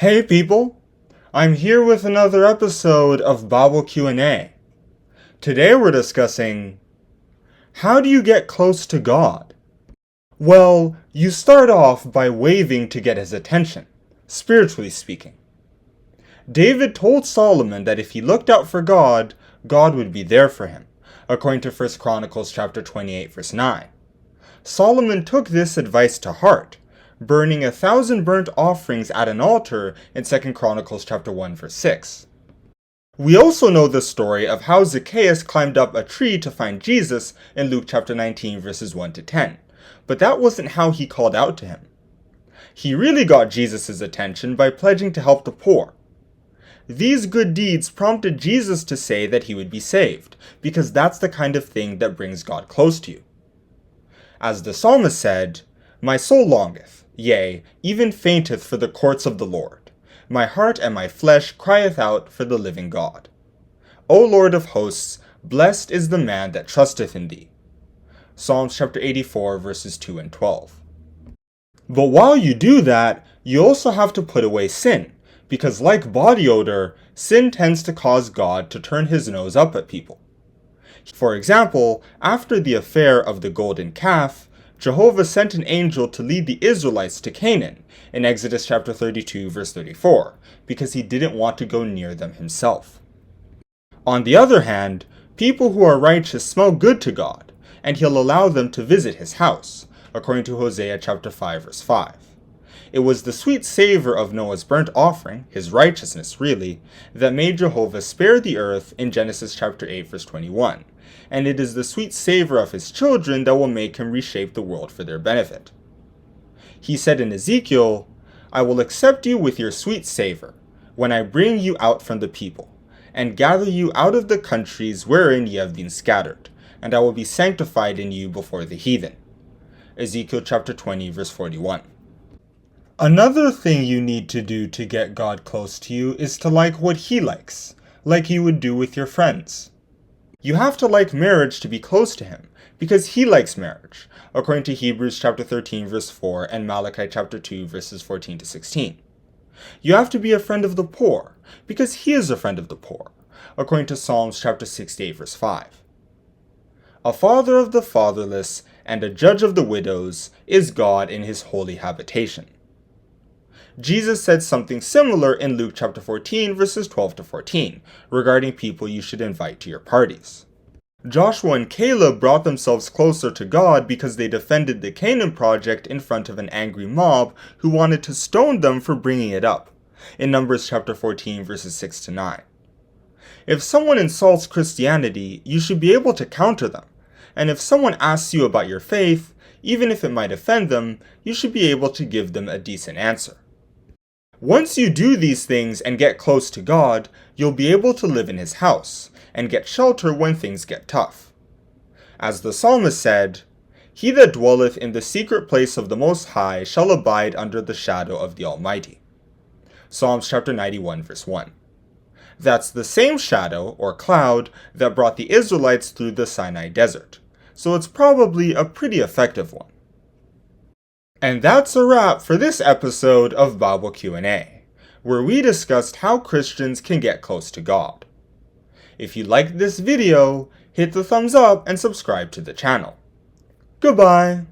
Hey people, I'm here with another episode of Bible Q&A. Today we're discussing, how do you get close to God? Well, you start off by waving to get his attention, spiritually speaking. David told Solomon that if he looked out for God, God would be there for him, according to 1 Chronicles chapter 28 verse 9. Solomon took this advice to heart, burning 1,000 burnt offerings at an altar in 2 Chronicles chapter 1 verse 6. We also know the story of how Zacchaeus climbed up a tree to find Jesus in Luke chapter 19 verses 1 to 10, but that wasn't how he called out to him. He really got Jesus' attention by pledging to help the poor. These good deeds prompted Jesus to say that he would be saved, because that's the kind of thing that brings God close to you. As the psalmist said, "My soul longeth, yea, even fainteth for the courts of the Lord. My heart and my flesh crieth out for the living God. O Lord of hosts, blessed is the man that trusteth in thee." Psalms chapter 84 verses 2 and 12. But while you do that, you also have to put away sin, because like body odor, sin tends to cause God to turn his nose up at people. For example, after the affair of the golden calf, Jehovah sent an angel to lead the Israelites to Canaan in Exodus chapter 32 verse 34, because he didn't want to go near them himself. On the other hand, people who are righteous smell good to God, and he'll allow them to visit his house, according to Hosea chapter 5 verse 5. It was the sweet savor of Noah's burnt offering, his righteousness really, that made Jehovah spare the earth in Genesis chapter 8 verse 21, and it is the sweet savor of his children that will make him reshape the world for their benefit. He said in Ezekiel, "I will accept you with your sweet savor, when I bring you out from the people, and gather you out of the countries wherein ye have been scattered, and I will be sanctified in you before the heathen." Ezekiel chapter 20 verse 41. Another thing you need to do to get God close to you is to like what he likes, like you would do with your friends. You have to like marriage to be close to him, because he likes marriage, according to Hebrews chapter 13 verse 4 and Malachi chapter 2 verses 14 to 16. You have to be a friend of the poor, because he is a friend of the poor, according to Psalms chapter 68 verse 5. A father of the fatherless and a judge of the widows is God in his holy habitation. Jesus said something similar in Luke chapter 14 verses 12 to 14 regarding people you should invite to your parties. Joshua and Caleb brought themselves closer to God because they defended the Canaan project in front of an angry mob who wanted to stone them for bringing it up, in Numbers chapter 14 verses 6 to 9. If someone insults Christianity, you should be able to counter them, and if someone asks you about your faith, even if it might offend them, you should be able to give them a decent answer. Once you do these things and get close to God, you'll be able to live in his house, and get shelter when things get tough. As the psalmist said, "He that dwelleth in the secret place of the Most High shall abide under the shadow of the Almighty." Psalms chapter 91 verse 1. That's the same shadow, or cloud, that brought the Israelites through the Sinai desert, so it's probably a pretty effective one. And that's a wrap for this episode of Bible Q&A, where we discussed how Christians can get close to God. If you liked this video, hit the thumbs up and subscribe to the channel. Goodbye!